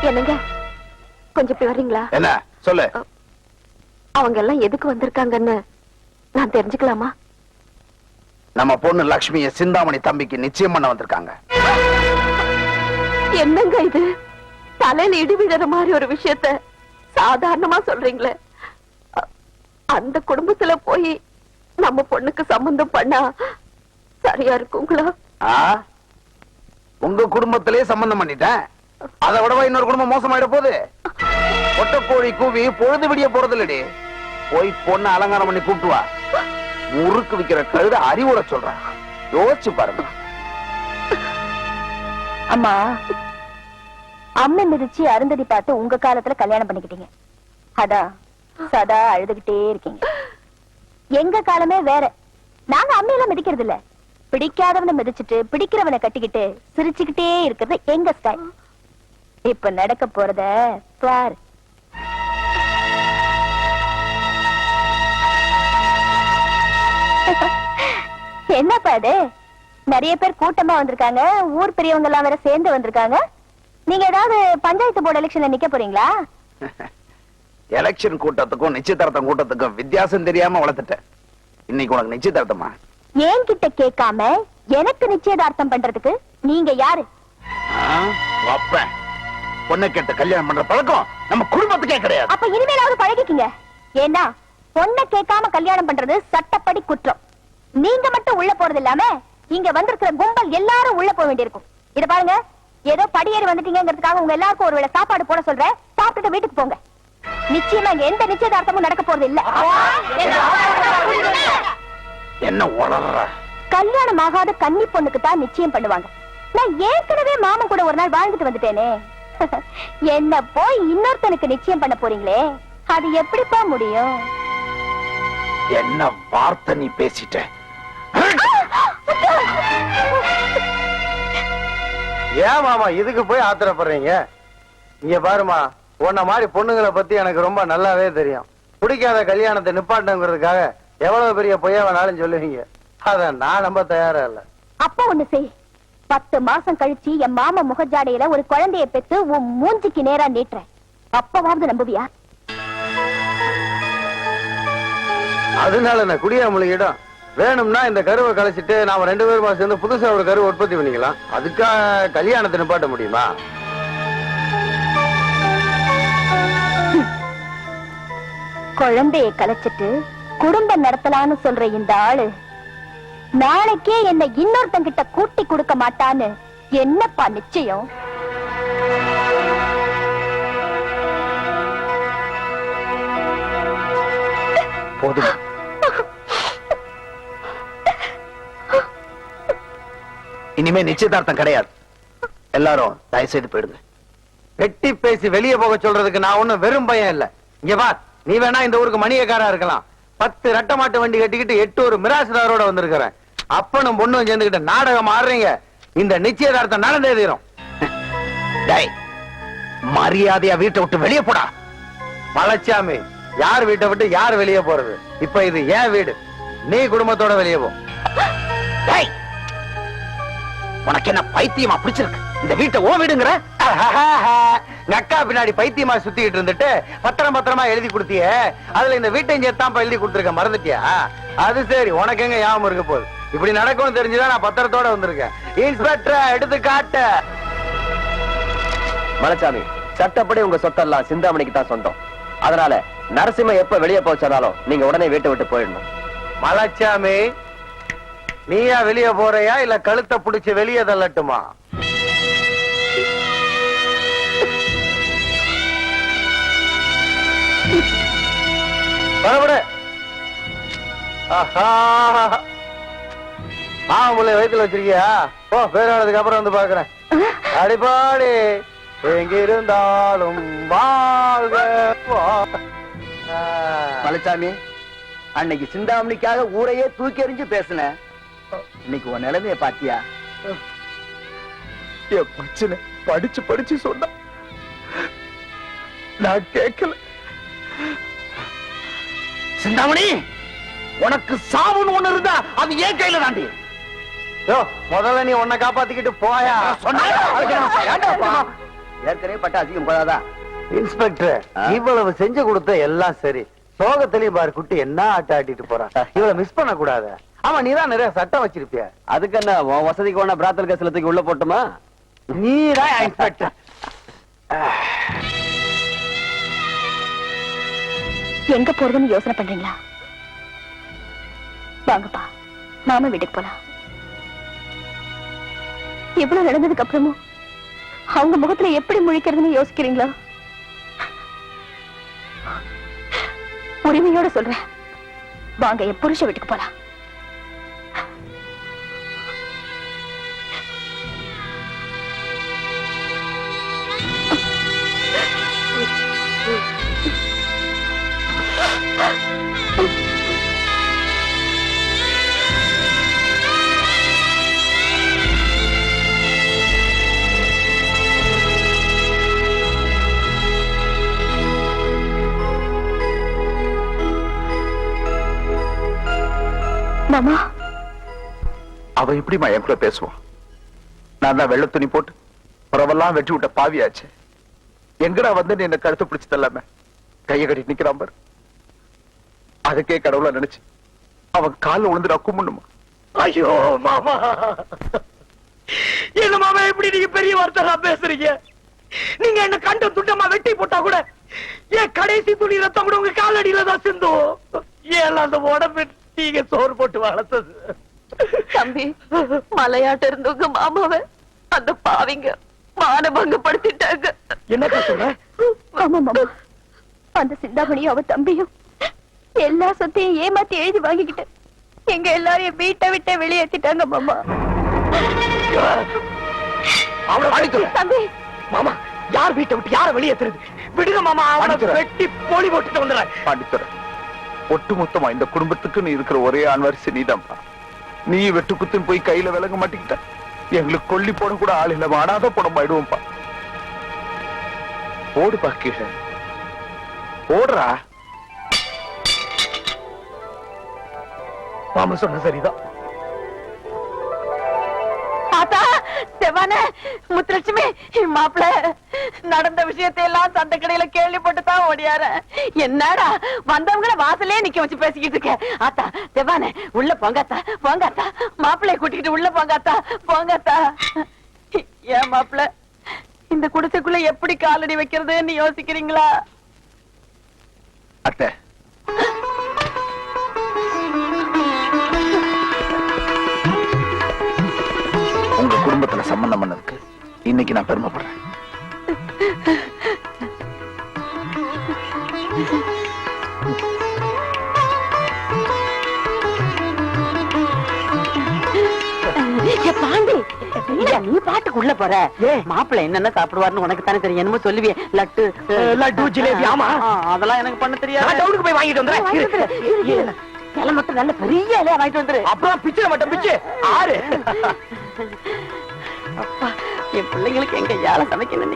என்னங்க கொஞ்சம் இப்படி வர்றீங்களா? என்ன சொல்லு. அவங்க எல்லாம் எதுக்கு வந்திருக்காங்கன்னு நான் தெரிஞ்சுக்கலாமா? நம்ம பொண்ணு லட்சுமிய சிந்தாமணி தம்பிக்கு நிச்சயம் பண்ண வந்திருக்காங்க. என்னங்க இது? தலையில இடி விழுற மாதிரி ஒரு விஷயத்த சாதாரணமா சொல்றீங்களே. அந்த குடும்பத்துல போய் நம்ம பொண்ணுக்கு சம்பந்தம் பண்ணா சரியா இருக்குங்களா? உங்க குடும்பத்திலே சம்பந்தம் பண்ணிட்டேன். அதை விடவா இன்னொரு குடும்பம் மோசமாயிட போகுது? ஒட்டக்கோழி கூவி பொழுது விடிய போறது இல்லடி. போய் பொண்ணு அலங்காரம் பண்ணி கூப்பிட்டு வா. முறுக்கு விக்கிற கழுத அறிவுரை சொல்றேன், யோசிச்சு பாருங்க. அம்மா, அம்மை மிதிச்சு அருந்ததி பார்த்து உங்க காலத்துல கல்யாணம் பண்ணிக்கிட்டீங்க. அதான் சதா அழுதுகிட்டே இருக்கீங்க. எங்க காலமே வேற. நாங்க அம்மையெல்லாம் மிதிக்கிறது இல்ல. பிடிக்காதவனை மிதிச்சுட்டு பிடிக்கிறவனை கட்டிக்கிட்டு சிரிச்சுக்கிட்டே இருக்கிறது எங்க ஸ்டைல். இப்ப நடக்க போறத பாரு. என்னப்பா இது? நிறைய பேர் கூட்டமா வந்திருக்காங்க. ஊர் பெரியவங்க எல்லாம் வேற சேர்ந்து வந்திருக்காங்க. நீங்க ஏதாவது பஞ்சாயத்து போர்டு எலெக்ஷன்ல நிக்க போறீங்களா? எலெக்ஷன் கூட்டத்துக்கும் நிச்சயதார்த்தம் கூட்டத்துக்கும் வித்தியாசம் தெரியாம வளர்த்துட்டேன். இன்னைக்கு உனக்கு நிச்சயதார்த்தமா? என்கிட்ட கேட்காம எனக்கு நிச்சயதார்த்தம் பண்றதுக்கு நீங்க யாரு? பொண்ணை கேட்ட கல்யாணம் பண்ற பழக்கம் நம்ம குடும்பத்துக்கே கிடையாது. அப்ப இனிமேலாவது பழகிக்கீங்க. ஏன்னா பொண்ணை கேட்காம கல்யாணம் பண்றது சட்டப்படி குற்றம். நீங்க மட்டும் உள்ள போறது இல்லாம இங்க வந்திருக்கிற கும்பல் எல்லாரும் உள்ள போக வேண்டியிருக்கும். இத பாருங்க, ஏதோ படியேறி வந்துட்டீங்கிறதுக்காக உங்க எல்லாருக்கும் ஒருவேளை சாப்பாடு போட சொல்றேன். சாப்பிட்டுட்டு வீட்டுக்கு போங்க. நிச்சயமா இங்க எந்த நிச்சயதார்த்தமும் நடக்க போறது இல்ல. என்ன உளற? கல்யாணம் ஆகாத கன்னி பொண்ணுக்கு தான் நிச்சயம் பண்ணுவாங்க. நான் ஏற்கனவே மாமன் கூட ஒரு நாள் வாழ்ந்துட்டு வந்துட்டேனே. என்ன போய் இன்னொருத்தனுக்கு நிச்சயம் பண்ண போறீங்களே, அது எப்படிப்பா முடியும்? என்ன வார்த்தை நீ பேசிட்ட? ஏன் மாமா இதுக்கு போய் ஆத்திரப்படுறீங்க? இங்க பாருமா, உன்ன மாதிரி பொண்ணுங்களை பத்தி எனக்கு ரொம்ப நல்லாவே தெரியும். பிடிக்காத கல்யாணத்தை நிப்பாட்டங்கிறதுக்காக எவ்வளவு பெரிய பொய்யா வேணாலும் சொல்லுவீங்க. அத நான் நம்ப தயாரா இல்ல. அப்ப ஒண்ணு செய். 10 மாசம் கழிச்சு என் மாமா முகஜாடையில ஒரு குழந்தைய பெத்து உன் மூஞ்சிக்கு நேரா நீட்டுறேன். அப்பவாவது நம்புவியா? அதனால நான் குடியாமலிடம் வேணும்னா இந்த கருவை கலைச்சிட்டு நாம 2 பேருமா சேர்ந்து புதுசா ஒரு கருவை உற்பத்தி பண்ணிக்கலாம். அதுக்காக கல்யாணத்தை நிப்பாட்ட முடியுமா? குழந்தைய கலைச்சிட்டு குடும்பம் நடத்தலான்னு சொல்ற இந்த ஆளு நாளைக்கே என்ன இன்னொருத்தங்கிட்ட கூட்டி கொடுக்க மாட்டான்னு என்னப்பா நிச்சயம்? போதும். இனிமே நிச்சயதார்த்தம் கிடையாது. எல்லாரும் தயவு செய்து போயிடுங்க. வெட்டி பேசி வெளியே போக சொல்றதுக்கு நான் ஒண்ணும் வெறும் பையன் இல்ல. இங்க வா, நீ வேணா இந்த ஊருக்கு மணியக்காரா இருக்கலாம். 10 ரெட்ட மாட்டு வண்டி கட்டிக்கிட்டு 8 ஒரு மிராசுதாரோட வந்திருக்கிறேன். அப்பனும் பொண்ணும் சேர்ந்துகிட்டு நாடகம் ஆடுறீங்க. இந்த நிச்சயதார்த்தம் நடந்தே தீரும். மரியாதையா வீட்டை விட்டு வெளியே போடா. மலைச்சாமி, யார் வீட்டை விட்டு யார் வெளியே போறது? இப்ப இது ஏன் வீடு. நீ குடும்பத்தோட வெளியே போ. உனக்கு என்ன பைத்தியமா பிடிச்சிருக்கு? இந்த வீட்டை ஓ வீடுங்கிற? நக்கா பின்னாடி பைத்தியமா சுத்திட்டு இருந்துட்டு பத்திரமா எழுதி கொடுத்தியே, அதுல இந்த வீட்டையும் சேர்த்தான் எழுதி கொடுத்துருக்க. மறந்துட்டியா? அது சரி, உனக்கு எங்க ஞாபகம் இருக்க போகுது? இப்படி நடக்கும்னு தெரிஞ்சுதான் நான் பத்திரத்தோட வந்திருக்கேன். இன்ஸ்பெக்டர் எடுத்து காட்ட. மலைச்சாமி, சட்டப்படி உங்க சொத்தெல்லாம் சிந்தாமணிக்கு தான் சொந்தம். அதனால நரசிம்ம எப்ப வெளியே போச்சாலும் நீங்க உடனே வீட்டை விட்டு போயிடணும். மலைச்சாமி, நீயா வெளியே போறியா இல்ல கழுத்தை புடிச்சு வெளியே தள்ளட்டுமா? மாவுளை வயிற்றுல வச்சிருக்கியா? ஓ, பேரானதுக்கு அப்புறம் வந்து பாக்குறேன். அடிப்பாடி எங்கிருந்தாலும் வாழ்க. மலைச்சாமி, அன்னைக்கு சிந்தாமணிக்காக ஊரையே தூக்கி எறிஞ்சு பேசின. இன்னைக்கு உன் நிலைமைய பாத்தியா? என் பிரச்சனை படிச்சு படிச்சு சொன்ன நான் கேட்கல. சிந்தாமணி, உனக்கு சாவுன்னு ஒண்ணு இருந்தா அது ஏன் கையில தாண்டி. முதல்ல நீ உன்னை காப்பாத்திக்கிட்டு போயா. ஏற்கனவே பட்ட அதிகம் போதாதா? இன்ஸ்பெக்டர் ஆ? இவ்வளவு செஞ்சு கொடுத்த எல்லாம் சரி, சோகத்திலயும் பாரு குட்டி என்ன ஆட்ட ஆட்டிட்டு போறான். இவ்வளவு மிஸ் பண்ண கூடாது. ஆமா, நீதான் நிறைய சட்டம் வச்சிருப்பிய. அதுக்கு என்ன உன் வசதிக்கு வேணா பிராத்தல் கேஸ்ல தூக்கி உள்ள போட்டுமா? நீதான் இன்ஸ்பெக்டர். எங்க போறதுன்னு யோசனை பண்றீங்களா? வாங்கப்பா, மாமா வீட்டுக்கு போலாம். இவ்வளவு நடந்ததுக்கு அப்புறமும் அவங்க முகத்துல எப்படி முழிக்கிறதுன்னு யோசிக்கிறீங்களா? உரிமையோட சொல்றேன், வாங்க என் புருஷ வீட்டுக்கு போலாம். மாமா, அவ எப்படிமா என் கூட பேசுவான்? நான் தான் வெள்ளை துணி போட்டு புறவெல்லாம் வெட்டி விட்ட பாவியாச்சு. எங்கடா வந்து நீ என்ன கழுத்து பிடிச்சு தள்ளாம கையை கட்டி நிக்கிறான் பாரு. அதுக்கே கடவுளா நினைச்சு அவன் காலில் விழுந்து நான் கும்பிடணுமா? ஐயோ மாமா, என்ன மாமா எப்படி நீங்க பெரிய வார்த்தை பேசுறீங்க? நீங்க என்ன கண்ட துண்டமா வெட்டி போட்டா கூட என் கடைசி துணி ரத்தம் கூட உங்க காலடியில தான் சிந்தும். ஏன் அந்த உடம்பு நீங்க சோறு போட்டு வளர்த்தது? தம்பி, மலையாட்ட இருந்தவங்க மாமாவை அந்த பாவிங்க மானபங்கப்படுத்திட்டாங்க. என்ன சொல்ற? ஆமா மாமா, அந்த சிந்தாமணியும் அவ தம்பியும் எல்லா சொத்தையும் ஏமாத்தி எழுதி வாங்கிக்கிட்டு எங்க எல்லாரையும் வீட்டை விட்டு வெளியேற்றிட்டாங்க மாமா. அவனை அடிக்கல. தம்பி, மாமா, யார் வீட்டை விட்டு யார வெளியேற்றுறது? விடுங்க மாமா, அவனை அடிக்கிறேன். வெட்டி போலி போட்டுட்டு வந்துடுறேன். பாண்டித்துறை, ஒட்டுமொத்தமா இந்த குடும்பத்துக்கு நீ இருக்கிற ஒரே ஆண்வாரிசு நீதான்ப்பா. நீ வெட்டு குத்துன்னு போய் கையில விலங்க மாட்டிக்கிட்ட. எங்களுக்கு கொல்லி போட கூட ஆள் இல்ல, அனாத படம் ஆயிடுவோம்ப்பா. ஓடுப்பா கீழே, ஓடுறா. மாமா சொன்ன சரிதான். ஆத்தா, செவானே, முத்துலட்சுமி, மாப்பிள்ள நடந்த விஷயத்தை எல்லாம் சந்த கடையில கேள்விப்பட்டு தான் ஓடியார. என்னடா வந்தவங்கள வாசலே நிக்க வச்சு பேசிக்கிட்டு இருக்க? ஆத்தா, செவானே, உள்ள போங்காத்தா, போங்காத்தா, மாப்பிள்ளைய கூட்டிக்கிட்டு உள்ள போங்காத்தா, போங்காத்தா. ஏன் மாப்பிள்ள இந்த குடிசைக்குள்ள எப்படி காலடி வைக்கிறதுன்னு யோசிக்கிறீங்களா? அத்தை, உங்க குடும்பத்துல சம்பந்தம் பண்ணதுக்கு இன்னைக்கு நான் பெருமைப்படுறேன். பாண்டி, நீ பாட்டுக்கு உள்ள போற. மாப்பிள்ள என்னென்ன சாப்பிடுவாருன்னு உனக்கு தானே தெரியும். என்னமோ சொல்லுவியே, லட்டு லட்டு ஜிலேபி. ஆமா, அதெல்லாம் எனக்கு பண்ண தெரியாது. நான் டவுனுக்கு போய் வாங்கிட்டு வந்துடுறேன். இலை மட்டும் நல்ல பெரிய இலையா வாங்கிட்டு வந்துரு. அப்புறம் பிச்சை மட்டும் பிச்சு ஆறு. அப்பா, என் பிள்ளைங்களுக்கு எங்க யார சமைக்கணும்.